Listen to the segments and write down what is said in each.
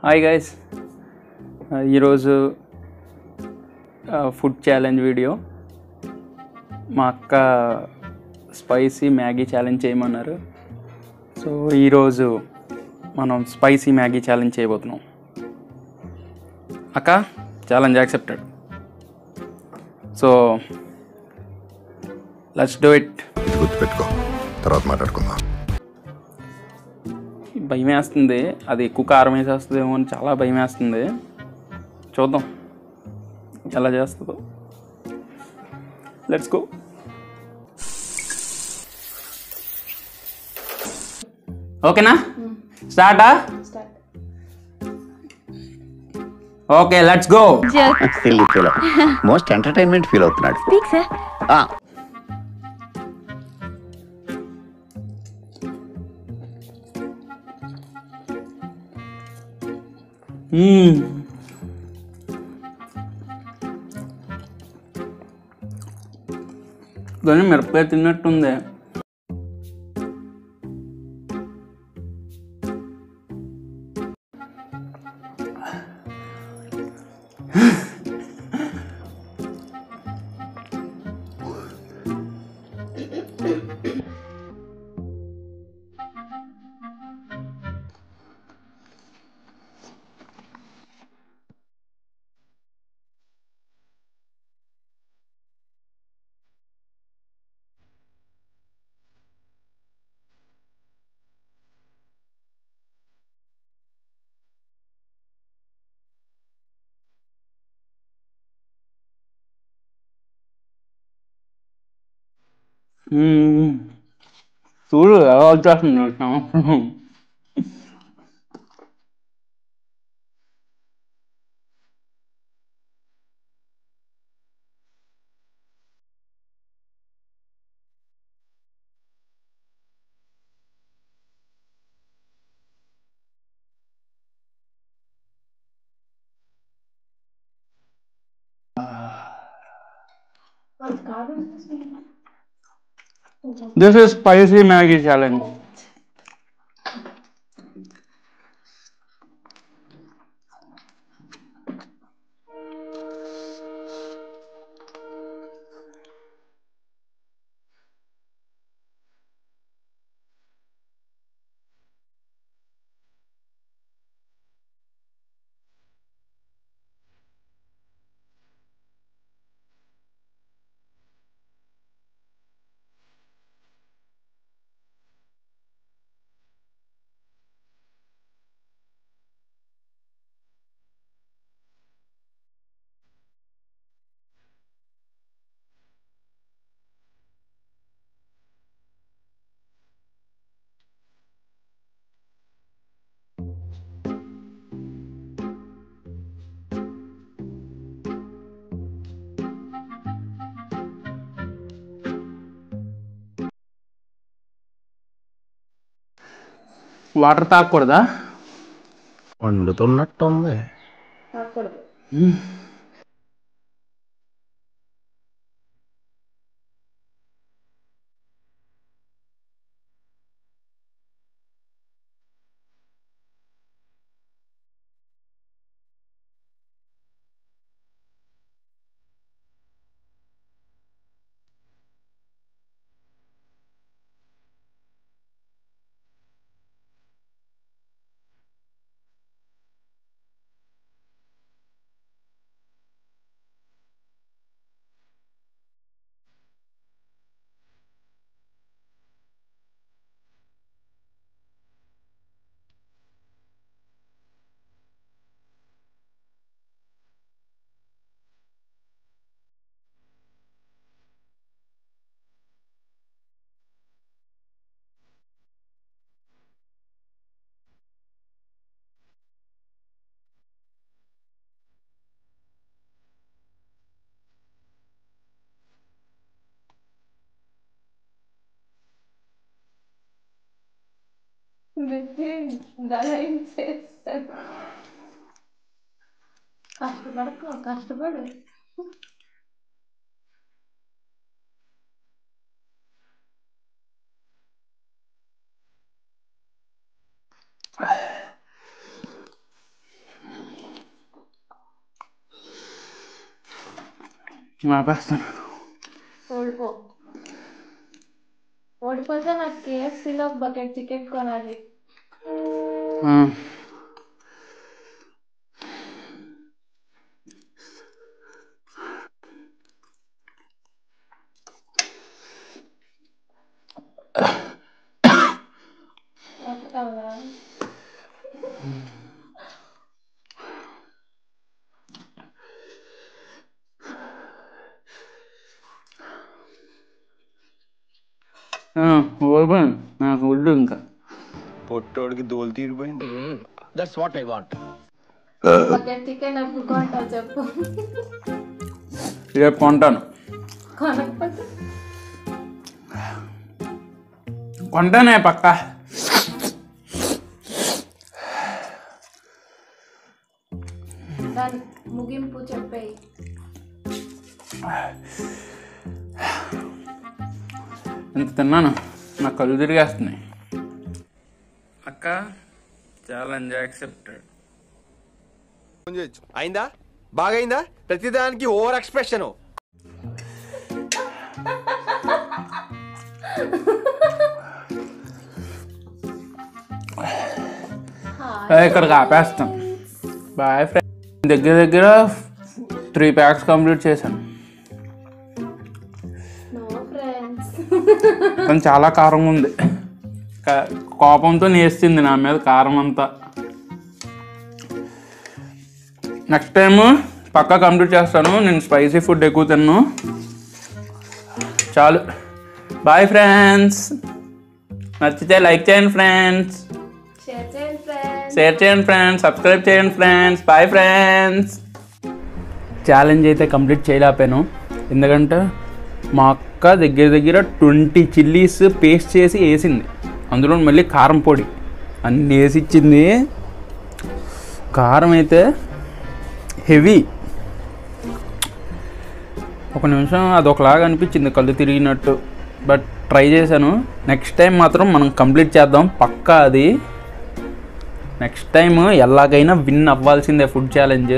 Hi guys, ఈరోజు food challenge video. మా అక్క స్పైసీ మ్యాగీ ఛాలెంజ్ చేయమన్నారు. సో ఈరోజు మనం స్పైసీ మ్యాగీ ఛాలెంజ్ చేయబోతున్నాం. అక్క, challenge accepted. So let's do it. ఇది గుర్తుపెట్టుకో, తర్వాత మాట్లాడుకుందాం. భయం వేస్తుంది, అది ఎక్కువ కారం వేసేస్తుందేమో అని చాలా భయం వేస్తుంది. చూద్దాం ఎలా చేస్తుందో. Let's go. ఓకేనా? స్టార్టా? Okay, let's go. Most entertainment feel అవుతున్నాడు. కానీ మిరపకాయ తిన్నట్టుంది. చూడు ఎలా వచ్చేస్తుంది. This is spicy Maggi challenge. Water తాగకూడదా? వండుతున్నట్టుంది. కష్టపడు. ఆపేస్తాను. ఓడిపోతే నాకు KFCలో బకెట్ చికెన్ కొనాలి. అవునా? ఓడిపోయాను. నాకు వద్దు ఇంకా. పొట్టోడికి దోలు తీరిపోయింది. బకెట్ చికెన్ ఎప్పుడు కొంటావు చెప్పు. రేపు కొంటాను. కొనకపోతే కొంటానే పక్క. దాని ముగింపు చెప్పేయి. ఇంత తిన్నాను, నా కళ్ళు తిరిగేస్తున్నాయి. అక్క ఛాలెంజ్ యాక్సెప్టెడ్. అయిందా? బాగైందా? ప్రతిదానికి ఓవర్ ఎక్స్ప్రెషన్. ఇక్కడికి ఆపేస్తాం. Boy friend. దగ్గర దగ్గర 3 ప్యాక్స్ కంప్లీట్ చేశాను. కానీ చాలా కారంగా ఉంది. కోపంతో నేస్తుంది నా మీద కారం అంతా. నెక్స్ట్ టైం పక్కా కంప్లీట్ చేస్తాను. నేను స్పైసీ ఫుడ్ ఎక్కువ తిన్నాను. చాలు. Bye friends. నచ్చితే లైక్ చేయండి ఫ్రెండ్స్, షేర్ చేయండి ఫ్రెండ్స్, సబ్స్క్రైబ్ చేయండి ఫ్రెండ్స్. Bye friends. ఛాలెంజ్ అయితే కంప్లీట్ చేయలేకపోయాను, ఎందుకంటే మా అక్క దగ్గర దగ్గర 20 చిల్లీస్ పేస్ట్ చేసి వేసింది. అందులో మళ్ళీ కారం పొడి అన్నీ వేసి ఇచ్చింది. కారం అయితే హెవీ. ఒక నిమిషం అదొకలాగా అనిపించింది, కళ్ళు తిరిగినట్టు. బట్ ట్రై చేశాను. నెక్స్ట్ టైం మాత్రం మనం కంప్లీట్ చేద్దాం పక్కా. అది నెక్స్ట్ టైం ఎలాగైనా విన్ అవ్వాల్సిందే ఫుడ్ ఛాలెంజ్.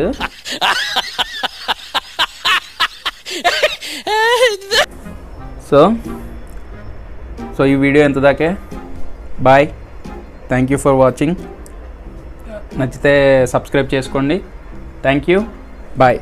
సో ఈ వీడియో ఎంత దాకే. Bye. Thank you for watching. నచ్చితే సబ్స్క్రైబ్ చేసుకోండి. Thank you. బాయ్.